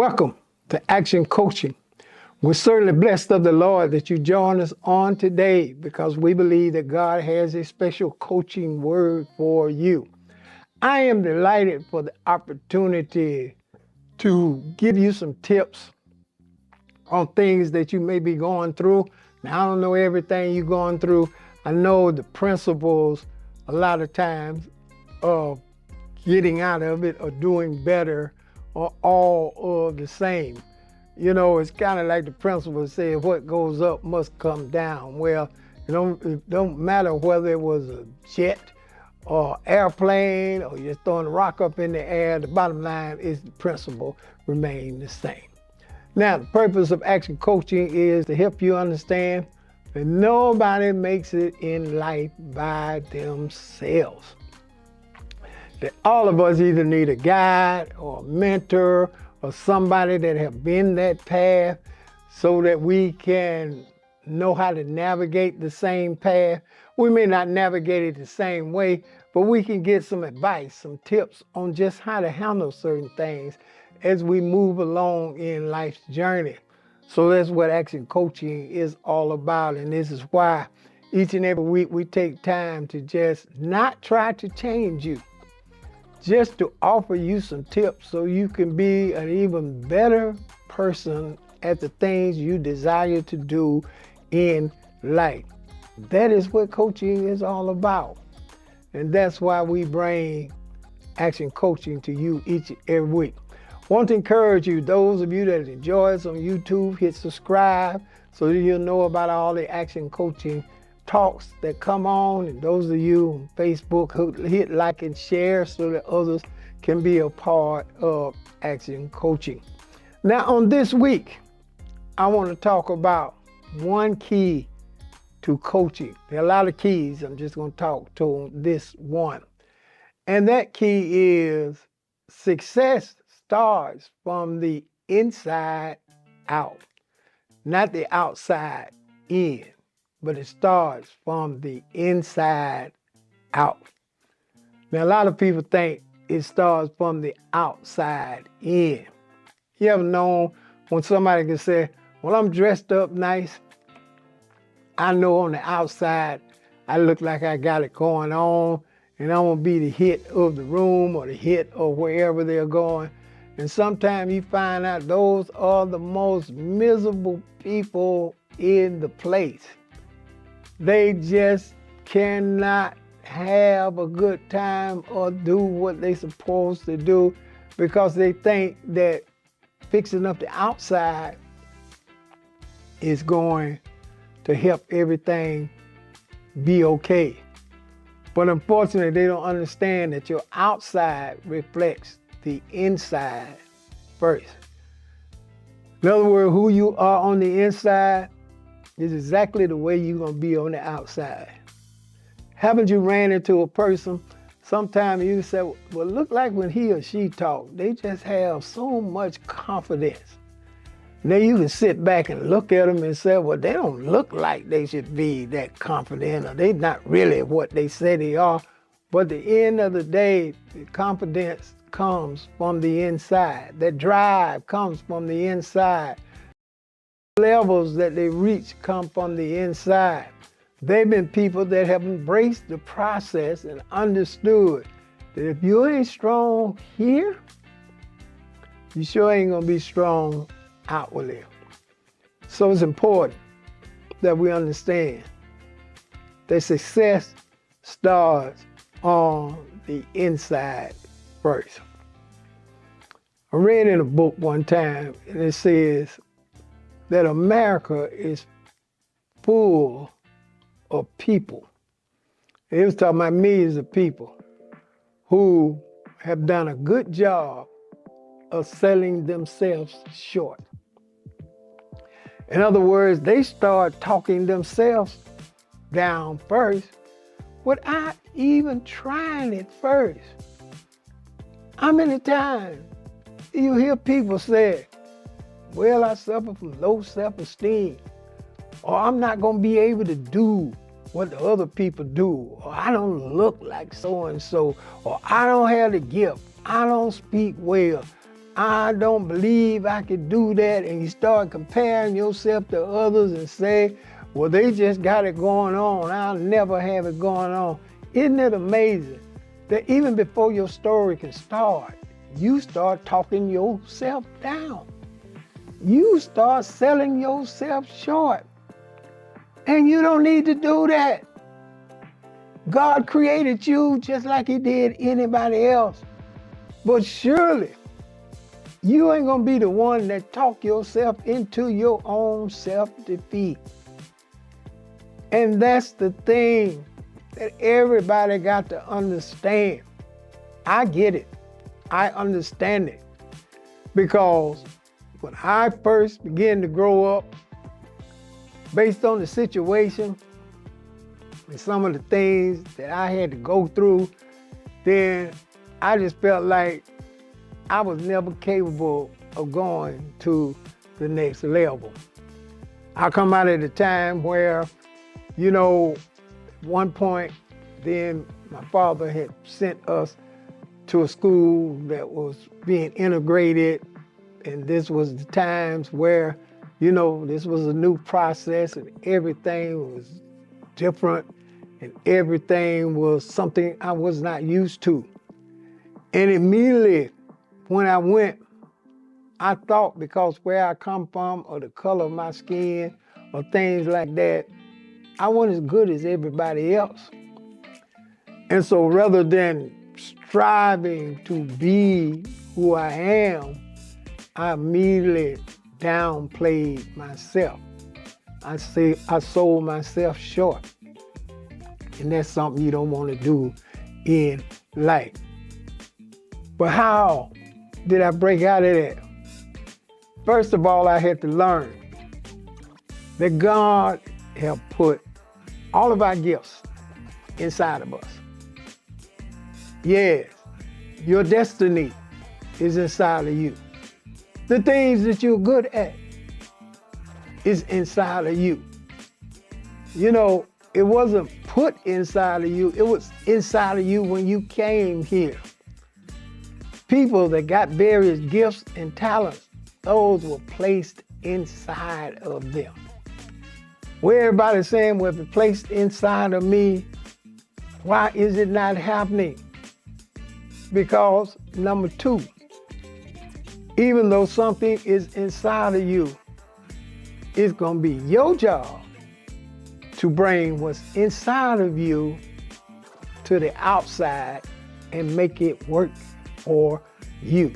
Welcome to Action Coaching. We're certainly blessed of the Lord that you join us on today because we believe that God has a special coaching word for you. I am delighted for the opportunity to give you some tips on things that you may be going through. Now, I don't know everything you're going through. I know the principles a lot of times of getting out of it or doing better are all of the same. You know, it's kind of like the principle says, what goes up must come down. Well, it don't matter whether it was a jet or airplane or you're throwing a rock up in the air, the bottom line is the principle remain the same. Now, the purpose of Action Coaching is to help you understand that nobody makes it in life by themselves. That all of us either need a guide or a mentor or somebody that have been that path so that we can know how to navigate the same path. We may not navigate it the same way, but we can get some advice, some tips on just how to handle certain things as we move along in life's journey. So that's what Action Coaching is all about. And this is why each and every week we take time to just not try to change you, just to offer you some tips so you can be an even better person at the things you desire to do in life. That is what coaching is all about. And that's why we bring Action Coaching to you each and every week. Want to encourage you, those of you that enjoy us on YouTube, hit subscribe so that you'll know about all the Action Coaching talks that come on, and those of you on Facebook, hit like and share so that others can be a part of Action Coaching. Now on this week, I want to talk about one key to coaching. There are a lot of keys. I'm just going to talk to this one. And that key is success starts from the inside out, not the outside in. But it starts from the inside out. Now, a lot of people think it starts from the outside in. You ever known when somebody can say, well, I'm dressed up nice. I know on the outside, I look like I got it going on, and I'm gonna be the hit of the room or the hit of wherever they're going. And sometimes you find out those are the most miserable people in the place. They just cannot have a good time or do what they're supposed to do because they think that fixing up the outside is going to help everything be okay. But unfortunately, they don't understand that your outside reflects the inside first. In other words, who you are on the inside is exactly the way you're going to be on the outside. Haven't you ran into a person, sometimes you say, well, look like when he or she talk, they just have so much confidence. Now you can sit back and look at them and say, well, they don't look like they should be that confident, or they're not really what they say they are. But at the end of the day, the confidence comes from the inside. That drive comes from the inside. Levels that they reach come from the inside. They've been people that have embraced the process and understood that if you ain't strong here, you sure ain't gonna be strong outwardly. So it's important that we understand that success starts on the inside first. I read in a book one time, and it says that America is full of people. And it was talking about millions of people who have done a good job of selling themselves short. In other words, they start talking themselves down first without even trying it first. How many times do you hear people say, well, I suffer from low self-esteem, or I'm not going to be able to do what the other people do, or I don't look like so-and-so, or I don't have the gift, I don't speak well. I don't believe I could do that, and you start comparing yourself to others and say, well, they just got it going on. I'll never have it going on. Isn't it amazing that even before your story can start, you start talking yourself down. You start selling yourself short. And you don't need to do that. God created you just like he did anybody else. But surely, you ain't gonna be the one that talk yourself into your own self-defeat. And that's the thing that everybody got to understand. I get it. I understand it. Because when I first began to grow up, based on the situation and some of the things that I had to go through, then I just felt like I was never capable of going to the next level. I come out at a time where, you know, at one point, then my father had sent us to a school that was being integrated, and this was the times where, you know, this was a new process and everything was different and everything was something I was not used to. And immediately when I went, I thought because where I come from or the color of my skin or things like that, I wasn't as good as everybody else. And so rather than striving to be who I am, I immediately downplayed myself. I sold myself short. And that's something you don't want to do in life. But how did I break out of that? First of all, I had to learn that God have put all of our gifts inside of us. Yes, your destiny is inside of you. The things that you're good at is inside of you. You know, it wasn't put inside of you, it was inside of you when you came here. People that got various gifts and talents, those were placed inside of them. Where everybody's saying, well, if it's placed inside of me, why is it not happening? Because number two, even though something is inside of you, it's gonna be your job to bring what's inside of you to the outside and make it work for you.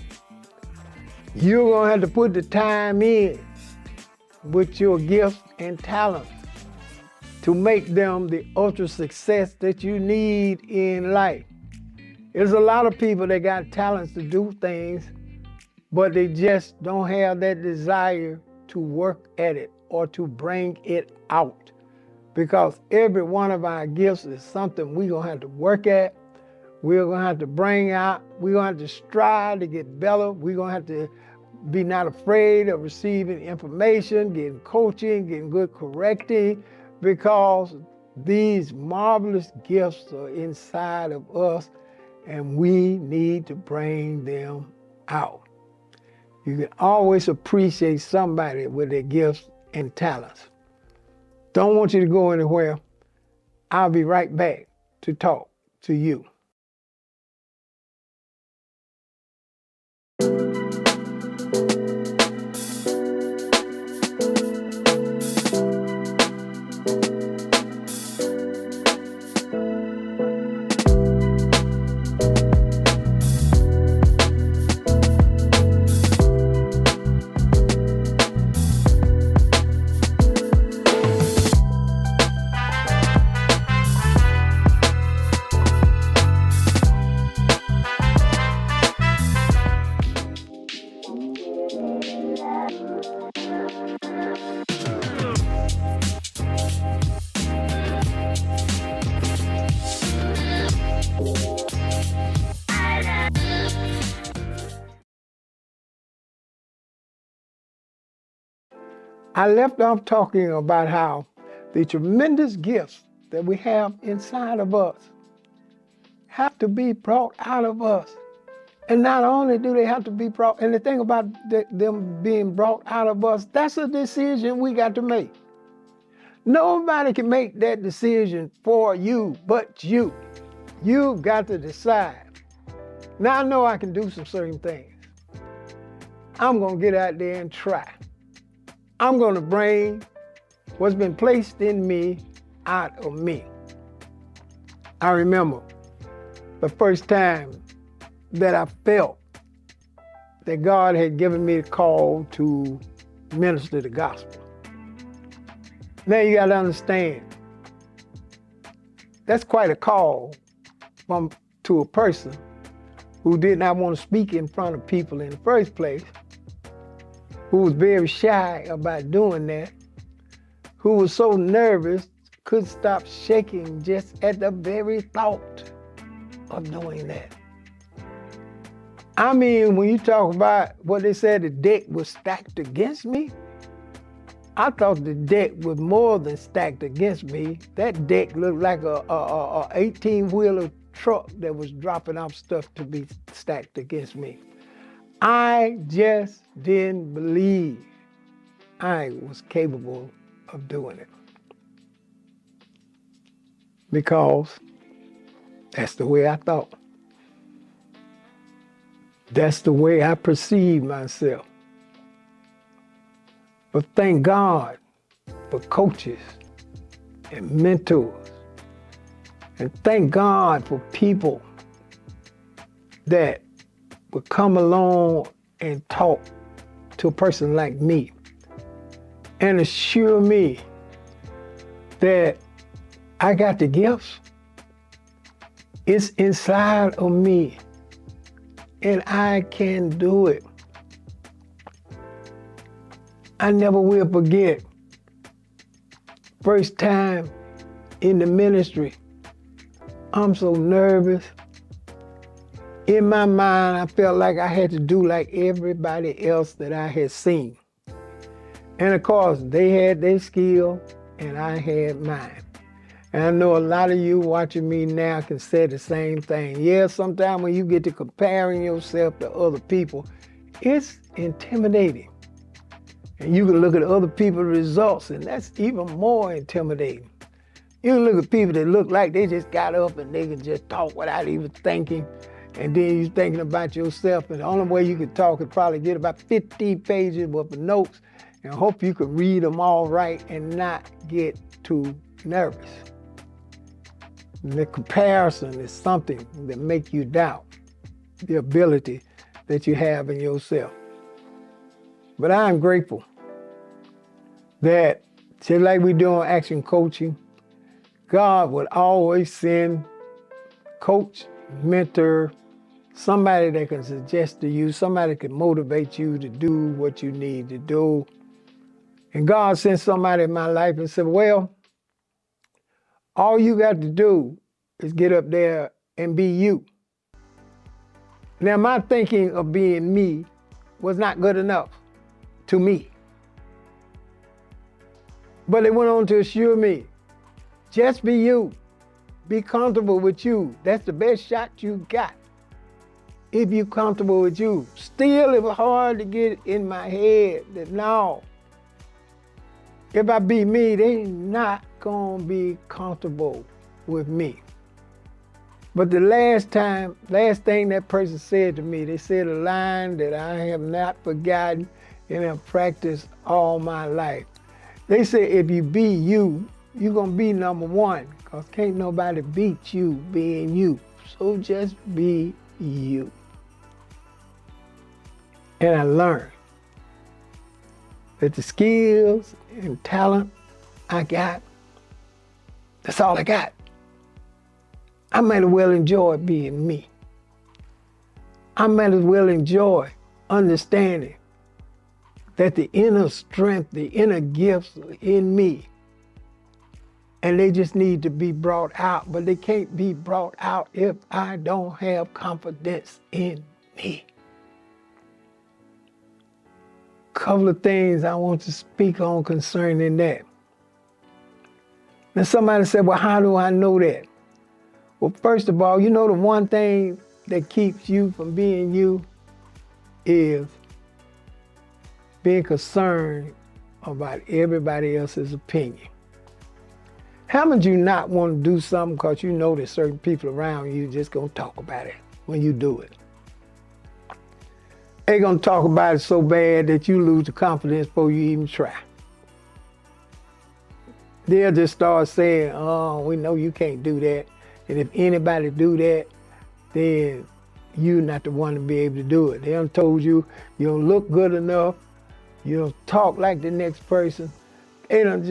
You're gonna have to put the time in with your gifts and talents to make them the ultra success that you need in life. There's a lot of people that got talents to do things, but they just don't have that desire to work at it or to bring it out. Because every one of our gifts is something we're gonna have to work at, we're gonna have to bring out, we're gonna have to strive to get better, we're gonna have to be not afraid of receiving information, getting coaching, getting good correcting, because these marvelous gifts are inside of us and we need to bring them out. You can always appreciate somebody with their gifts and talents. Don't want you to go anywhere. I'll be right back to talk to you. I left off talking about how the tremendous gifts that we have inside of us have to be brought out of us. And not only do they have to be brought, and the thing about them being brought out of us, that's a decision we got to make. Nobody can make that decision for you but you. You've got to decide. Now I know I can do some certain things. I'm going to get out there and try. I'm going to bring what's been placed in me out of me. I remember the first time that I felt that God had given me the call to minister the gospel. Now you got to understand, that's quite a call to a person who did not want to speak in front of people in the first place, who was very shy about doing that, who was so nervous, couldn't stop shaking just at the very thought of doing that. I mean, when you talk about what they said the deck was stacked against me, I thought the deck was more than stacked against me. That deck looked like a 18-wheeler truck that was dropping off stuff to be stacked against me. I just didn't believe I was capable of doing it. Because that's the way I thought. That's the way I perceived myself. But thank God for coaches and mentors. And thank God for people that would come along and talk to a person like me and assure me that I got the gifts. It's inside of me and I can do it. I never will forget first time in the ministry. I'm so nervous. In my mind, I felt like I had to do like everybody else that I had seen. And of course, they had their skill and I had mine. And I know a lot of you watching me now can say the same thing. Yeah, sometimes when you get to comparing yourself to other people, it's intimidating. And you can look at other people's results, and that's even more intimidating. You can look at people that look like they just got up and they can just talk without even thinking. And then you're thinking about yourself, and the only way you can talk is probably get about 15 pages worth of notes and hope you can read them all right and not get too nervous. The comparison is something that makes you doubt the ability that you have in yourself. But I'm grateful that just like we do on Action Coaching, God would always send coach, mentor, somebody that can suggest to you, somebody that can motivate you to do what you need to do. And God sent somebody in my life and said, well, all you got to do is get up there and be you. Now, my thinking of being me was not good enough to me. But they went on to assure me, just be you. Be comfortable with you. That's the best shot you got. If you're comfortable with you. Still, it was hard to get in my head that no, if I be me, they not gonna be comfortable with me. But the last thing that person said to me, they said a line that I have not forgotten and have practiced all my life. They said, if you be you, you're gonna be number one, because can't nobody beat you being you. So just be you. And I learned that the skills and talent I got, that's all I got. I might as well enjoy being me. I might as well enjoy understanding that the inner strength, the inner gifts are in me, and they just need to be brought out, but they can't be brought out if I don't have confidence in me. Couple of things I want to speak on concerning that. Now somebody said, well, how do I know that? Well, first of all, you know the one thing that keeps you from being you is being concerned about everybody else's opinion. How would you not want to do something because you know there's certain people around you just gonna talk about it when you do it? They're gonna talk about it so bad that you lose the confidence before you even try. They'll just start saying, oh, we know you can't do that. And if anybody do that, then you're not the one to be able to do it. They done told you you don't look good enough, you don't talk like the next person. They done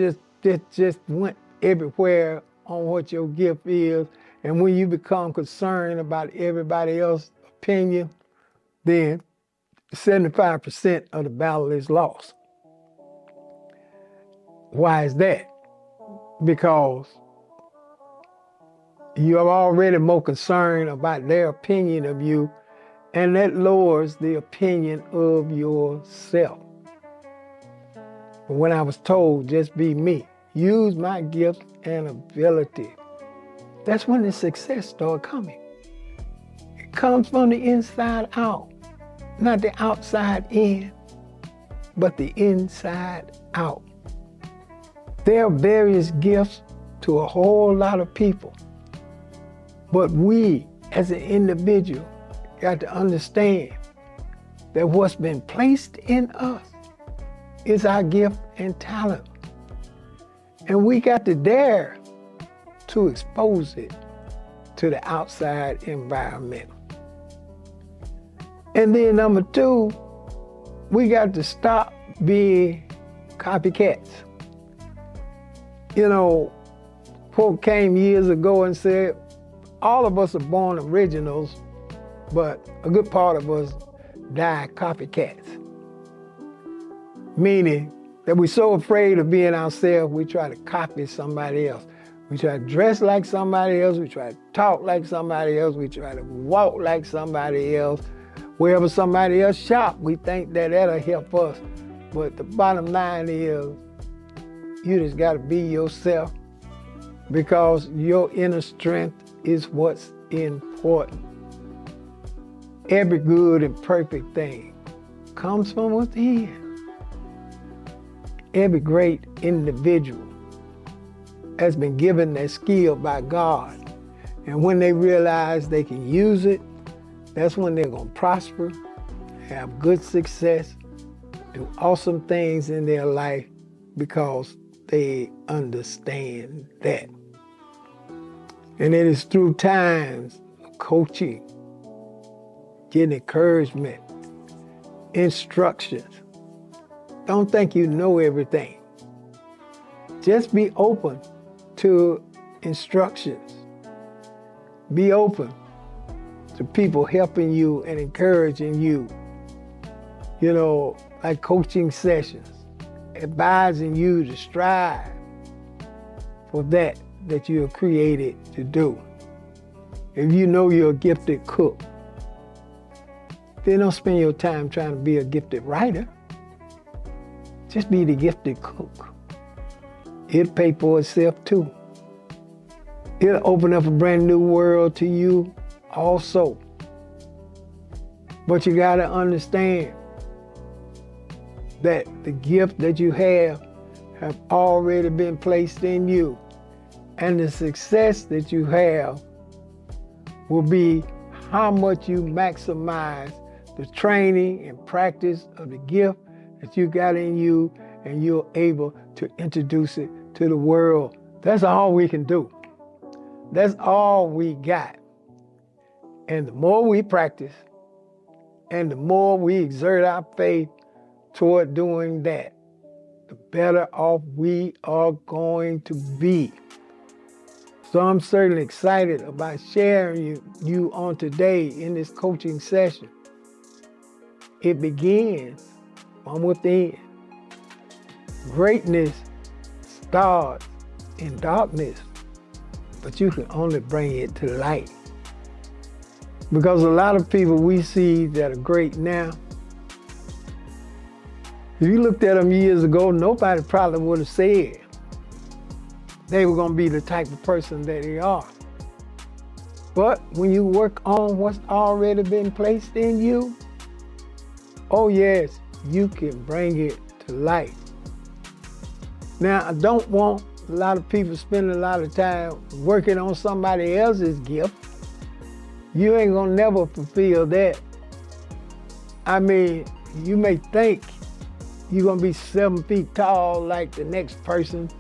just went everywhere on what your gift is. And when you become concerned about everybody else's opinion, then 75% of the battle is lost. Why is that? Because you're already more concerned about their opinion of you, and that lowers the opinion of yourself. But when I was told, just be me, use my gifts and ability, that's when the success started coming. It comes from the inside out, not the outside in, but the inside out. There are various gifts to a whole lot of people, but we as an individual got to understand that what's been placed in us is our gift and talent. And we got to dare to expose it to the outside environment. And then number two, we got to stop being copycats. You know, folk came years ago and said, all of us are born originals, but a good part of us die copycats. Meaning that we're so afraid of being ourselves, we try to copy somebody else. We try to dress like somebody else, we try to talk like somebody else, we try to walk like somebody else. Wherever somebody else shop, we think that that'll help us. But the bottom line is, you just gotta be yourself, because your inner strength is what's important. Every good and perfect thing comes from within. Every great individual has been given that skill by God. And when they realize they can use it, that's when they're gonna prosper, have good success, do awesome things in their life, because they understand that. And it is through times of coaching, getting encouragement, instructions. Don't think you know everything. Just be open to instructions. Be open to people helping you and encouraging you. You know, like coaching sessions, advising you to strive for that you are created to do. If you know you're a gifted cook, then don't spend your time trying to be a gifted writer. Just be the gifted cook. It'll pay for itself too. It'll open up a brand new world to you also. But you gotta understand that the gift that you have already been placed in you. And the success that you have will be how much you maximize the training and practice of the gift that you got in you, and you're able to introduce it to the world. That's all we can do. That's all we got. And the more we practice, and the more we exert our faith toward doing that, the better off we are going to be. So I'm certainly excited about sharing you on today in this coaching session. It begins from within. Greatness starts in darkness, but you can only bring it to light. Because a lot of people we see that are great now, if you looked at them years ago, nobody probably would have said they were going to be the type of person that they are. But when you work on what's already been placed in you, oh yes, you can bring it to life. Now, I don't want a lot of people spending a lot of time working on somebody else's gift. You ain't gonna never fulfill that. I mean, you may think you're gonna be 7 feet tall like the next person,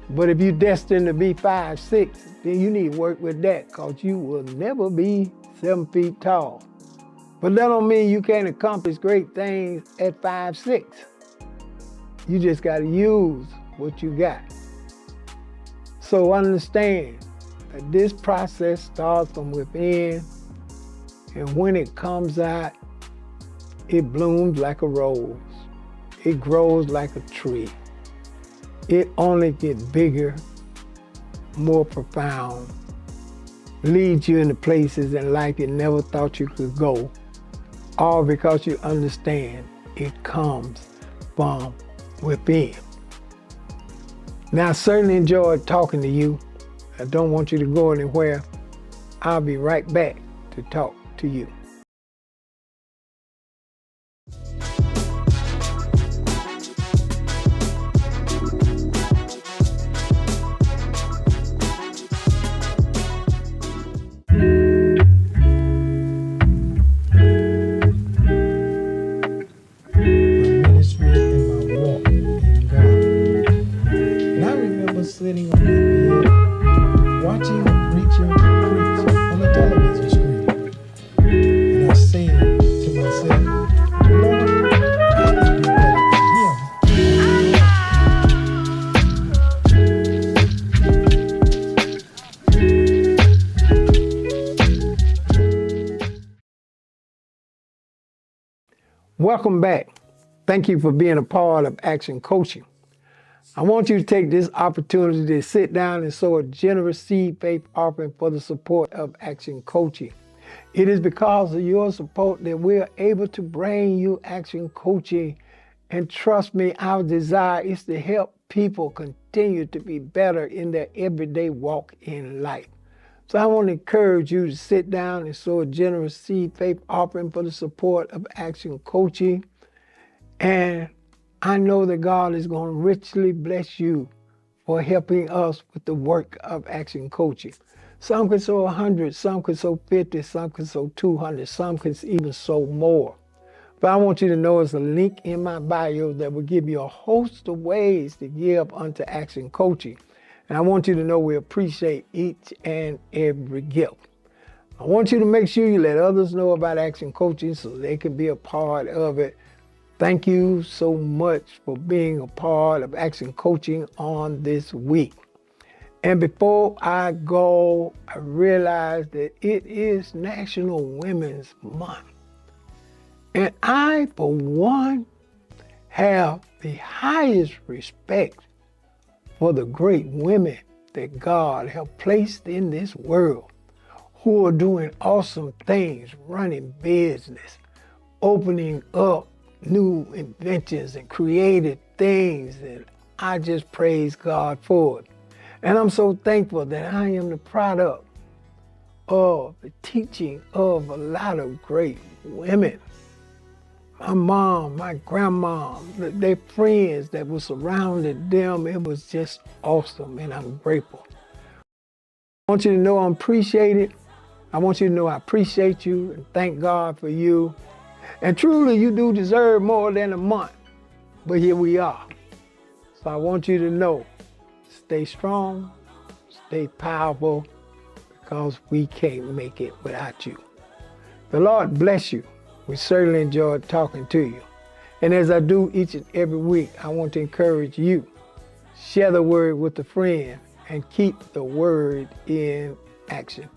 but if you're destined to be 5'6", then you need to work with that, because you will never be 7 feet tall. But that don't mean you can't accomplish great things at 5'6". You just gotta use what you got. So understand that this process starts from within, and when it comes out, it blooms like a rose. It grows like a tree. It only gets bigger, more profound, leads you into places in life you never thought you could go, all because you understand it comes from within. Now, I certainly enjoyed talking to you. I don't want you to go anywhere. I'll be right back to talk to you. Sitting on my bed, watching a preacher preach on the television screen. And I said to myself, Lord, I can do better than him. Welcome back. Thank you for being a part of Action Coaching. I want you to take this opportunity to sit down and sow a generous seed faith offering for the support of Action Coaching. It is because of your support that we are able to bring you Action Coaching. And trust me, our desire is to help people continue to be better in their everyday walk in life. So I want to encourage you to sit down and sow a generous seed faith offering for the support of Action Coaching. And I know that God is going to richly bless you for helping us with the work of Action Coaching. Some can sow 100, some can sow 50, some can sow 200, some can even sow more. But I want you to know there's a link in my bio that will give you a host of ways to give unto Action Coaching. And I want you to know we appreciate each and every gift. I want you to make sure you let others know about Action Coaching so they can be a part of it. Thank you so much for being a part of Action Coaching on this week. And before I go, I realize that it is National Women's Month. And I, for one, have the highest respect for the great women that God has placed in this world who are doing awesome things, running business, opening up new inventions and creative things, and I just praise God for it. And I'm so thankful that I am the product of the teaching of a lot of great women. My mom, my grandma, their friends that were surrounding them, it was just awesome, and I'm grateful. I want you to know I'm appreciated. I want you to know I appreciate you and thank God for you. And truly, you do deserve more than a month, but here we are. So I want you to know, stay strong, stay powerful, because we can't make it without you. The Lord bless you. We certainly enjoyed talking to you. And as I do each and every week, I want to encourage you, share the word with a friend and keep the word in action.